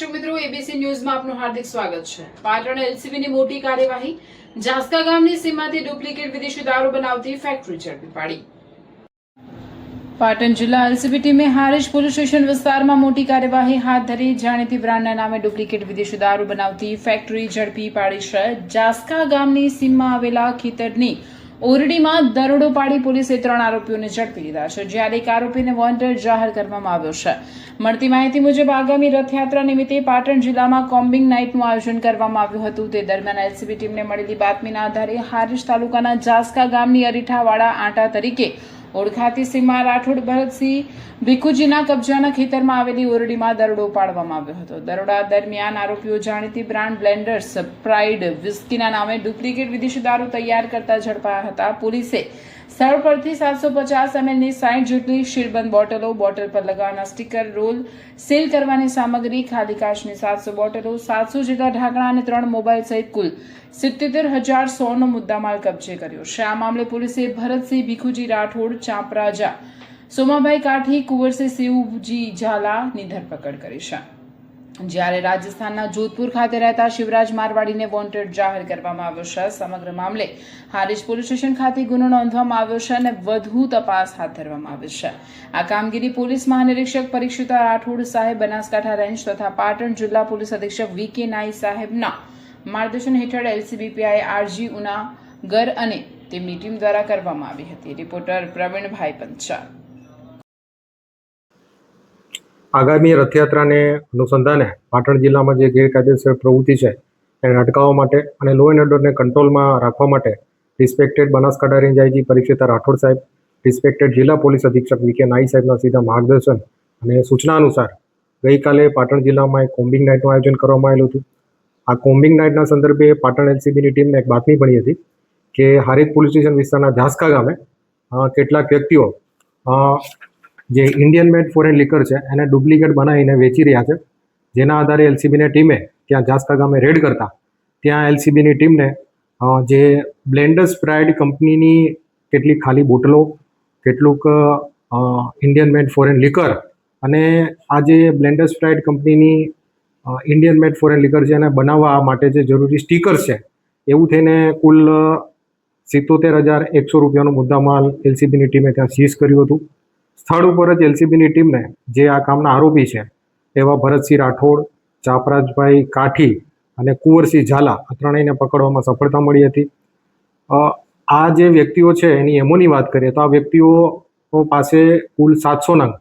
દર્શક મિત્રો, એબીસી ન્યૂઝમાં આપનું હાર્દિક સ્વાગત છે। પાટણ એલસીબીની મોટી કાર્યવાહી। જાસ્કા ગામની સીમાથી ડુપ્લિકેટ વિદેશી દારૂ બનાવતી ફેક્ટરી ઝડપી પાડી। પાટણ જિલ્લા એલસીબી ટીમે હારીજ પોલીસ સ્ટેશન વિસ્તારમાં મોટી કાર્યવાહી હાથ ધરી જાણીતી બ્રાન્ડના નામે ડુપ્લિકેટ વિદેશી દારૂ બનાવતી ફેક્ટરી ઝડપી પાડી છે। જાસ્કા ગામની સીમમાં આવેલા ખેતરની ઓરડીમાં દરોડો પાડી પોલીસે 3 આરોપીઓને ઝડપી લીધા છે, જ્યારે એક આરોપીને વોન્ટેડ જાહેર કરવામાં આવ્યો છે। મળતી માહિતી મુજબ આગામી રથયાત્રા નિમિત્તે પાટણ જિલ્લામાં કોમ્બિંગ નાઇટનું આયોજન કરવામાં આવ્યું હતું। તે દરમિયાન એલસીબી ટીમને મળેલી બાતમીના આધારે હારીજ તાલુકાના જાસ્કા ગામની અરીઠાવાડા આંટા તરીકે ઓળખાતી સીમા રાઠોડ ભરતસિંહ ભીખુજીના કબજાના ખેતરમાં આવેલી ઓરડીમાં દરોડો પાડવામાં આવ્યો હતો। દરોડા દરમિયાન આરોપીઓ જાણીતી બ્રાન્ડ બ્લેન્ડર્સ પ્રાઇડ વિસ્કીના નામે ડુપ્લિકેટ વિદેશી દારૂ તૈયાર કરતા ઝડપાયા હતા। પોલીસે સ્થળ પરથી 750 mlની 60 જેટલી સીલબંધ બોટલો, બોટલ પર લગાવવાના સ્ટીકર, રોલ સીલ કરવાની સામગ્રી, ખાલી કાચની 700 બોટલો, 700 જેટલા ઢાંકણા અને 3 મોબાઈલ સહિત કુલ 77,100નો મુદ્દામાલ કબજે કર્યો છે। આ મામલે પોલીસે ભરતસિંહ ભીખુજી રાઠોડ, ચાંપરાજા સોમાભાઈ કાઠી, કુંવરસિંહ શિવજી ઝાલાની ધરપકડ કરી છે, જ્યારે રાજસ્થાનના જોધપુર ખાતે રહેતા શિવરાજ મારવાડીને વોન્ટેડ જાહેર કરવામાં આવ્યો છે। સમગ્ર મામલે હારીજ પોલીસ સ્ટેશન ખાતે ગુનો નોંધવામાં આવ્યો છે અને વધુ તપાસ હાથ ધરવામાં આવી છે। આ કામગીરી પોલીસ મહાનિરીક્ષક પરીક્ષિતા રાઠોડ સાહેબ, બનાસકાંઠા રેન્જ તથા પાટણ જિલ્લા પોલીસ અધિક્ષક વી.કે. નાઈ સાહેબના માર્ગદર્શન હેઠળ એલસીબી પીઆઈ આરજી ઉનાગર અને તેમની ટીમ દ્વારા કરવામાં આવી હતી। રિપોર્ટર પ્રવીણભાઈ પંચાલ। આગામી રથયાત્રાને અનુસંધાને પાટણ જિલ્લામાં જે ગેરકાયદેસર પ્રવૃત્તિ છે એને અટકાવવા માટે અને લો એન્ડ ઓર્ડરને કંટ્રોલમાં રાખવા માટે respected Banaskantha range IG Parikshita Rathod સાહેબ, રિસ્પેક્ટેડ જિલ્લા પોલીસ અધિક્ષક વી.કે. નાઈ સાહેબના સીધા માર્ગદર્શન અને સૂચના અનુસાર ગઈકાલે પાટણ જિલ્લામાં એક કોમ્બિંગ નાઇટનું આયોજન કરવામાં આવેલું હતું। આ કોમ્બિંગ નાઇટના સંદર્ભે પાટણ એલસીબીની ટીમને એક બાતમી મળી હતી કે હારીજ પોલીસ સ્ટેશન વિસ્તારના જાસ્કા ગામે કેટલાક વ્યક્તિઓ જે ઇન્ડિયન મેડ ફોરેન લિકર છે એને ડુપ્લિકેટ બનાવીને વેચી રહ્યા છે, જેના આધારે એલસીબીની ટીમે ત્યાં જાસ્કા ગામે રેડ કરતા ત્યાં એલસીબીની ટીમને જે બ્લેન્ડર્સ પ્રાઇડ કંપનીની કેટલીક ખાલી બોટલો, કેટલુંક ઇન્ડિયન મેડ ફોરેન લિકર અને આ જે બ્લેન્ડર્સ પ્રાઇડ કંપનીની ઇન્ડિયન મેડ ફોરેન લિકર છે એને બનાવવા માટે જે જરૂરી સ્ટીકર્સ છે એવું થઈને કુલ 77,100 રૂપિયાનો મુદ્દામાલ એલસીબીની ટીમે ત્યાં સીઝ કર્યું હતું। સ્થળ ઉપર જ એલસીબીની ટીમને જે આ કામના આરોપી છે એવા ભરતસિંહ રાઠોડ, ચાપરાજભાઈ કાઠી અને કુંવરસિંહ ઝાલા આ ત્રણેયને પકડવામાં સફળતા મળી હતી। આ જે વ્યક્તિઓ છે એની એમોની વાત કરીએ તો આ વ્યક્તિઓ પાસે કુલ 700 નંગ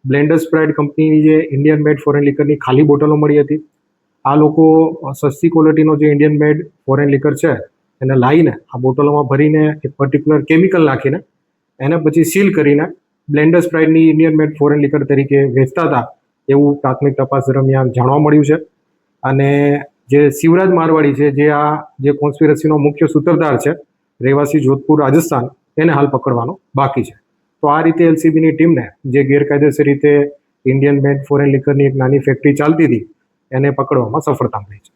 બ્લેન્ડર્સ પ્રાઇડ કંપનીની જે ઇન્ડિયન મેડ ફોરેન લિકરની ખાલી બોટલો મળી હતી। આ લોકો સસ્તી ક્વોલિટીનો જે ઇન્ડિયન મેડ ફોરેન લિકર છે એને લાવીને આ બોટલોમાં ભરીને એક પર્ટિક્યુલર કેમિકલ નાખીને એને પછી સીલ કરીને બ્લેન્ડર્સ પ્રાઇડની ઇન્ડિયન મેડ ફોરેન લિકર તરીકે વેચતા હતા એવું પ્રાથમિક તપાસ દરમિયાન જાણવા મળ્યું છે। અને જે શિવરાજ મારવાડી છે, જે આ જે કોન્સ્પિરસીનો મુખ્ય સૂત્રધાર છે, રહેવાસી જોધપુર રાજસ્થાન, એને હાલ પકડવાનો બાકી છે। તો આ રીતે એલસીબીની ટીમને જે ગેરકાયદેસર રીતે ઇન્ડિયન મેડ ફોરેન લિકરની એક નાની ફેક્ટરી ચાલતી હતી એને પકડવામાં સફળતા મળી છે।